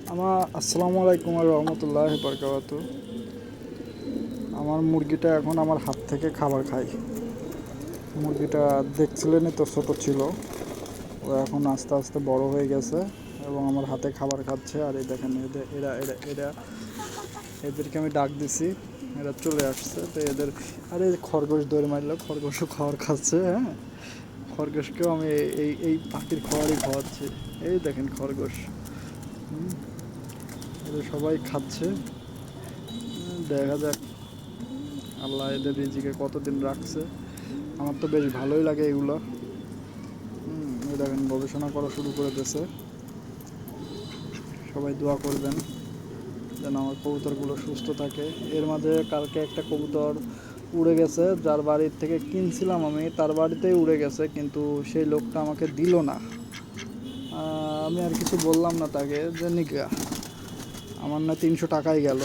আসসালামু আলাইকুম আর রহমতুল্লাহ বরকাত। আমার মুরগিটা এখন আমার হাত থেকে খাবার খায়। মুরগিটা দেখছিলেনই তো, ছোট ছিল। ও এখন আস্তে আস্তে বড় হয়ে গেছে এবং আমার হাতে খাবার খাচ্ছে। আর এই দেখেন, এদের এরা এরা এরা এদেরকে আমি ডাক দিছি, এরা চলে আসছে। তো এদের, আরে খরগোশ দৌড়ে মারলো, খরগোশও খাবার খাচ্ছে। হ্যাঁ, খরগোশকেও আমি এই এই পাখির খাবারই খাওয়াচ্ছি। এই দেখেন খরগোশ, এদের সবাই খাচ্ছে। দেখা যাক আল্লাহ এদের রিজিকে কতদিন রাখছে। আমার তো বেশ ভালোই লাগে এগুলো। এই দেখেন গবেষণা করা শুরু করে দিয়েছে। সবাই দোয়া করবেন যেন আমার কবুতরগুলো সুস্থ থাকে। এর মাঝে কালকে একটা কবুতর উড়ে গেছে, যার বাড়ির থেকে কিনছিলাম আমি, তার বাড়িতেই উড়ে গেছে, কিন্তু সেই লোকটা আমাকে দিল না। আমি আর কিছু বললাম না তাকে, যে নিকা আমার না 300 টাকাই গেল।